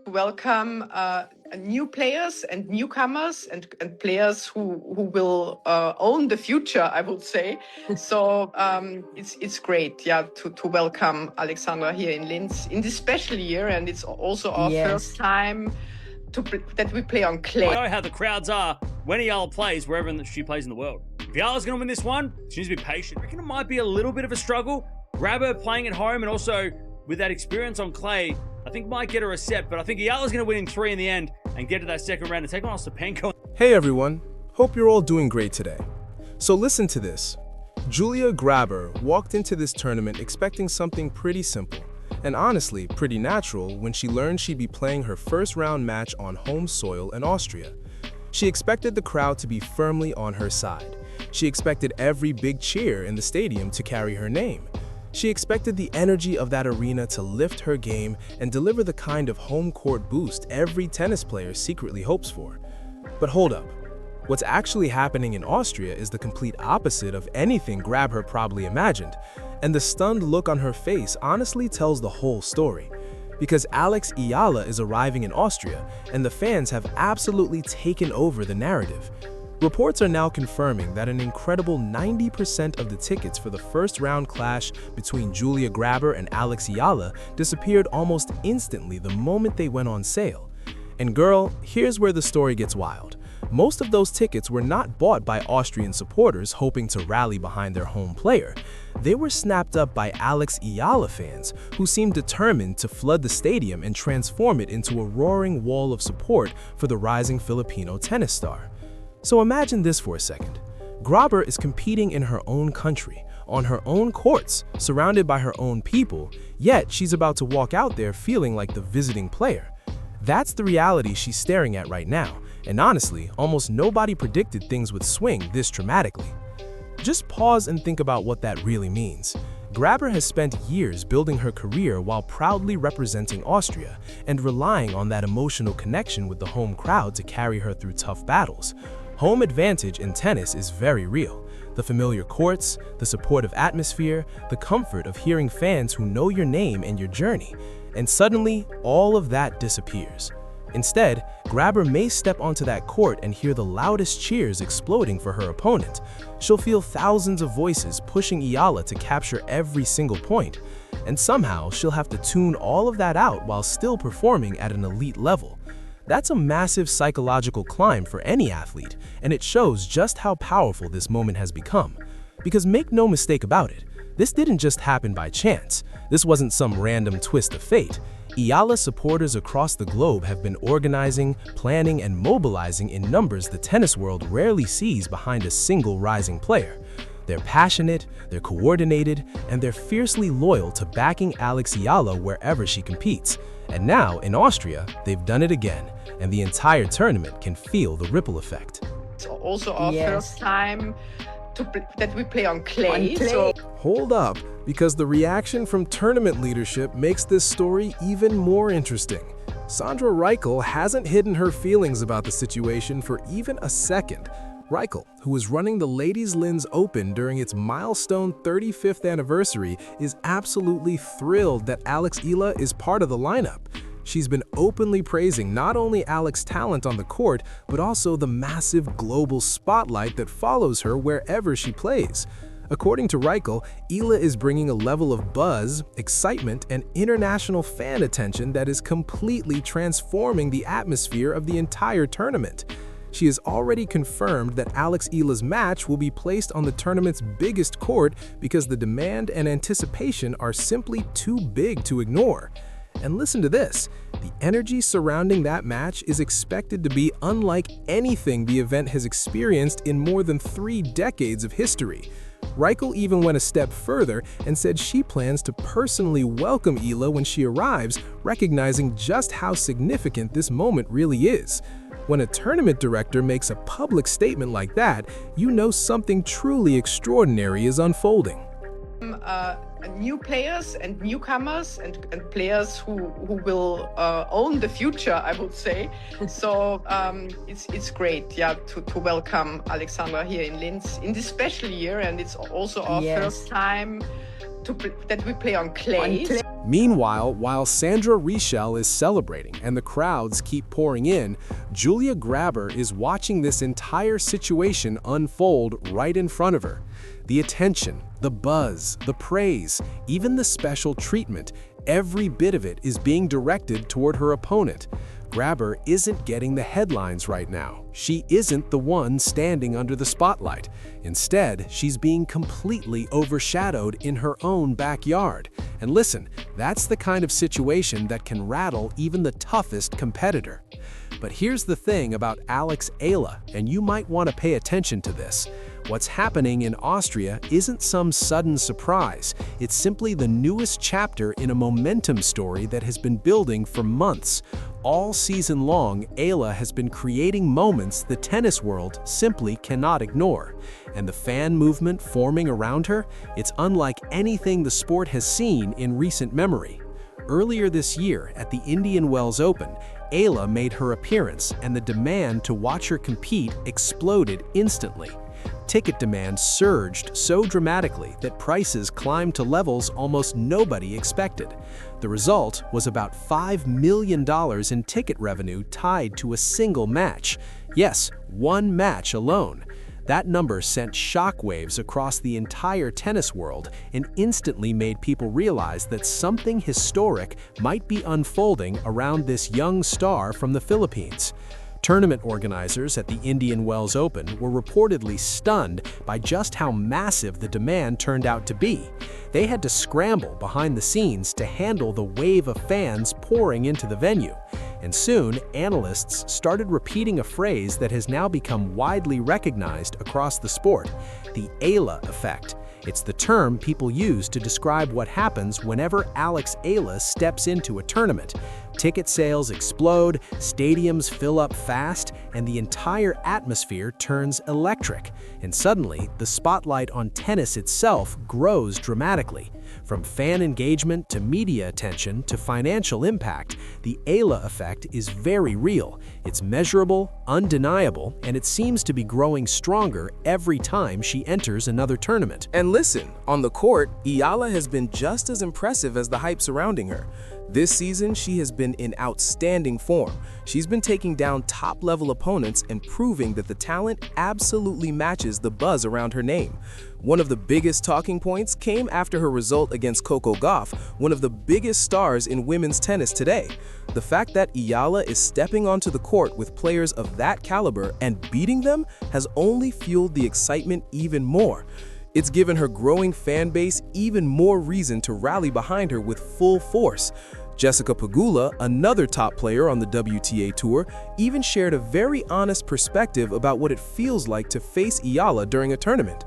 welcome new players and newcomers and players who will own the future, I would say. So it's great, yeah, to welcome Alexandra here in Linz in this special year, and it's also our first time that we play on clay. I know how the crowds are when Eala plays wherever she plays in the world. If Eala's going to win this one, she needs to be patient. I reckon it might be a little bit of a struggle. Grabher playing at home and also with that experience on clay, I think might get her a set, but I think Eala's going to win in 3 in the end and get to that second round and take on Ostapenko. Hey everyone, hope you're all doing great today. So listen to this. Julia Grabher walked into this tournament expecting something pretty simple, and honestly pretty natural when she learned she'd be playing her first round match on home soil in Austria. She expected the crowd to be firmly on her side. She expected every big cheer in the stadium to carry her name. She expected the energy of that arena to lift her game and deliver the kind of home court boost every tennis player secretly hopes for. But hold up. What's actually happening in Austria is the complete opposite of anything Grabher probably imagined, and the stunned look on her face honestly tells the whole story. Because Alex Eala is arriving in Austria, and the fans have absolutely taken over the narrative. Reports are now confirming that an incredible 90% of the tickets for the first round clash between Julia Grabher and Alex Eala disappeared almost instantly the moment they went on sale. And girl, here's where the story gets wild. Most of those tickets were not bought by Austrian supporters hoping to rally behind their home player. They were snapped up by Alex Eala fans who seemed determined to flood the stadium and transform it into a roaring wall of support for the rising Filipino tennis star. So imagine this for a second. Grabher is competing in her own country, on her own courts, surrounded by her own people, yet she's about to walk out there feeling like the visiting player. That's the reality she's staring at right now, and honestly, almost nobody predicted things would swing this dramatically. Just pause and think about what that really means. Grabher has spent years building her career while proudly representing Austria and relying on that emotional connection with the home crowd to carry her through tough battles. Home advantage in tennis is very real. The familiar courts, the supportive atmosphere, the comfort of hearing fans who know your name and your journey. And suddenly, all of that disappears. Instead, Grabher may step onto that court and hear the loudest cheers exploding for her opponent. She'll feel thousands of voices pushing Eala to capture every single point. And somehow, she'll have to tune all of that out while still performing at an elite level. That's a massive psychological climb for any athlete, and it shows just how powerful this moment has become. Because make no mistake about it, this didn't just happen by chance. This wasn't some random twist of fate. Eala supporters across the globe have been organizing, planning, and mobilizing in numbers the tennis world rarely sees behind a single rising player. They're passionate, they're coordinated, and they're fiercely loyal to backing Alex Eala wherever she competes. And now, in Austria, they've done it again, and the entire tournament can feel the ripple effect. It's also our first time that we play on clay. So hold up, because the reaction from tournament leadership makes this story even more interesting. Sandra Reichel hasn't hidden her feelings about the situation for even a second. Reichel, who is running the Ladies Linz Open during its milestone 35th anniversary, is absolutely thrilled that Alex Eala is part of the lineup. She's been openly praising not only Alex's talent on the court, but also the massive global spotlight that follows her wherever she plays. According to Reichel, Eala is bringing a level of buzz, excitement, and international fan attention that is completely transforming the atmosphere of the entire tournament. She has already confirmed that Alex Eala's match will be placed on the tournament's biggest court because the demand and anticipation are simply too big to ignore. And listen to this, the energy surrounding that match is expected to be unlike anything the event has experienced in more than 3 decades of history. Reichel even went a step further and said she plans to personally welcome Eala when she arrives, recognizing just how significant this moment really is. When a tournament director makes a public statement like that, you know something truly extraordinary is unfolding. New players and newcomers and players who will own the future, I would say. So it's great, yeah, to welcome Alexandra here in Linz in this special year, and it's also our first time that we play on clay. Meanwhile, while Sandra Richel is celebrating and the crowds keep pouring in, Julia Grabher is watching this entire situation unfold right in front of her. The attention, the buzz, the praise, even the special treatment, every bit of it is being directed toward her opponent. Grabher isn't getting the headlines right now. She isn't the one standing under the spotlight. Instead, she's being completely overshadowed in her own backyard. And listen, that's the kind of situation that can rattle even the toughest competitor. But here's the thing about Alex Eala, and you might want to pay attention to this. What's happening in Austria isn't some sudden surprise. It's simply the newest chapter in a momentum story that has been building for months. All season long, Eala has been creating moments the tennis world simply cannot ignore. And the fan movement forming around her, it's unlike anything the sport has seen in recent memory. Earlier this year, at the Indian Wells Open, Eala made her appearance, and the demand to watch her compete exploded instantly. Ticket demand surged so dramatically that prices climbed to levels almost nobody expected. The result was about $5 million in ticket revenue tied to a single match. Yes, one match alone. That number sent shockwaves across the entire tennis world and instantly made people realize that something historic might be unfolding around this young star from the Philippines. Tournament organizers at the Indian Wells Open were reportedly stunned by just how massive the demand turned out to be. They had to scramble behind the scenes to handle the wave of fans pouring into the venue. And soon, analysts started repeating a phrase that has now become widely recognized across the sport: the Eala effect. It's the term people use to describe what happens whenever Alex Eala steps into a tournament. Ticket sales explode, stadiums fill up fast, and the entire atmosphere turns electric. And suddenly, the spotlight on tennis itself grows dramatically. From fan engagement to media attention to financial impact, the Eala effect is very real. It's measurable, undeniable, and it seems to be growing stronger every time she enters another tournament. And listen, on the court, Eala has been just as impressive as the hype surrounding her. This season, she has been in outstanding form. She's been taking down top-level opponents and proving that the talent absolutely matches the buzz around her name. One of the biggest talking points came after her result against Coco Gauff, one of the biggest stars in women's tennis today. The fact that Eala is stepping onto the court with players of that caliber and beating them has only fueled the excitement even more. It's given her growing fan base even more reason to rally behind her with full force. Jessica Pegula, another top player on the WTA Tour, even shared a very honest perspective about what it feels like to face Eala during a tournament.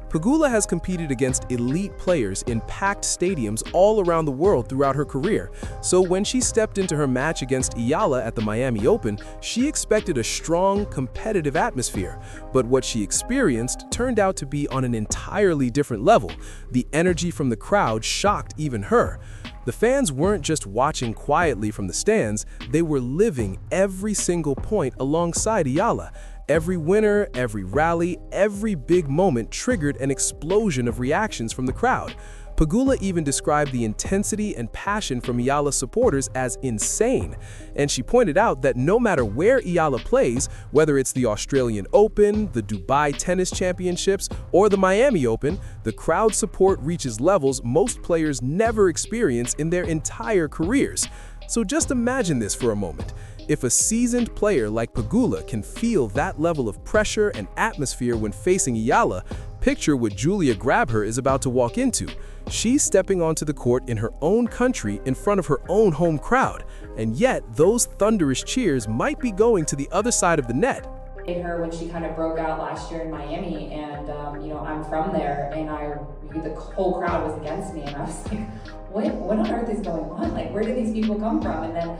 Pegula has competed against elite players in packed stadiums all around the world throughout her career, so when she stepped into her match against Eala at the Miami Open, she expected a strong, competitive atmosphere. But what she experienced turned out to be on an entirely different level. The energy from the crowd shocked even her. The fans weren't just watching quietly from the stands, they were living every single point alongside Eala. Every winner, every rally, every big moment triggered an explosion of reactions from the crowd. Pegula even described the intensity and passion from Eala supporters as insane. And she pointed out that no matter where Eala plays, whether it's the Australian Open, the Dubai Tennis Championships, or the Miami Open, the crowd support reaches levels most players never experience in their entire careers. So just imagine this for a moment. If a seasoned player like Pegula can feel that level of pressure and atmosphere when facing Eala, picture what Julia Grabher is about to walk into. She's stepping onto the court in her own country in front of her own home crowd, and yet those thunderous cheers might be going to the other side of the net. Her when she kind of broke out last year in Miami, and I'm from there, and the whole crowd was against me, and I was like, what on earth is going on? Like, where did these people come from? And then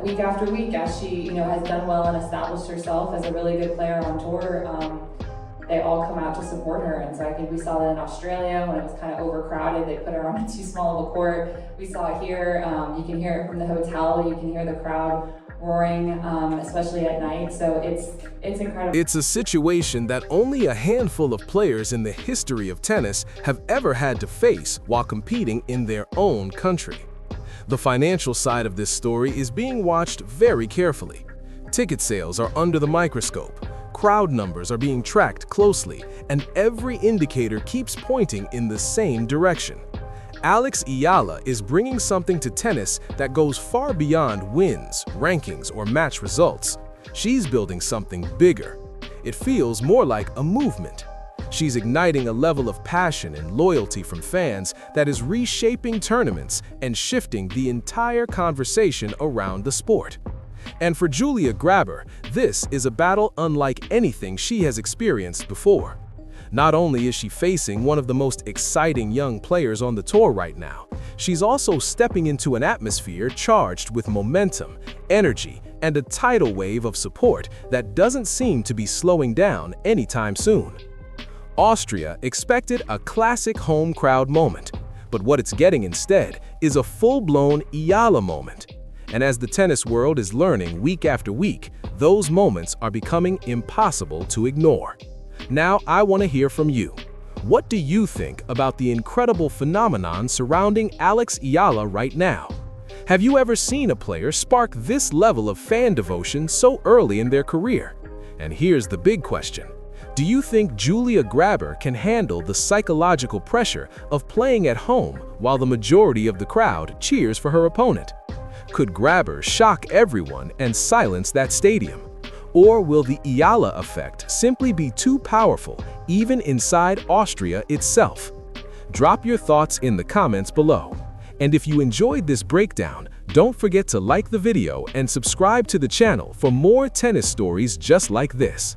week after week, as she has done well and established herself as a really good player on tour, they all come out to support her. And so I think we saw that in Australia when it was kind of overcrowded. They put her on too small of a court. We saw it here. You can hear it from the hotel. You can hear the crowd roaring, especially at night. So it's incredible. It's a situation that only a handful of players in the history of tennis have ever had to face while competing in their own country. The financial side of this story is being watched very carefully. Ticket sales are under the microscope, crowd numbers are being tracked closely, and every indicator keeps pointing in the same direction. Alex Eala is bringing something to tennis that goes far beyond wins, rankings, or match results. She's building something bigger. It feels more like a movement. She's igniting a level of passion and loyalty from fans that is reshaping tournaments and shifting the entire conversation around the sport. And for Julia Grabher, this is a battle unlike anything she has experienced before. Not only is she facing one of the most exciting young players on the tour right now, she's also stepping into an atmosphere charged with momentum, energy, and a tidal wave of support that doesn't seem to be slowing down anytime soon. Austria expected a classic home crowd moment, but what it's getting instead is a full-blown Eala moment. And as the tennis world is learning week after week, those moments are becoming impossible to ignore. Now I want to hear from you. What do you think about the incredible phenomenon surrounding Alex Eala right now? Have you ever seen a player spark this level of fan devotion so early in their career? And here's the big question. Do you think Julia Grabher can handle the psychological pressure of playing at home while the majority of the crowd cheers for her opponent? Could Grabher shock everyone and silence that stadium? Or will the Eala effect simply be too powerful, even inside Austria itself? Drop your thoughts in the comments below. And if you enjoyed this breakdown, don't forget to like the video and subscribe to the channel for more tennis stories just like this.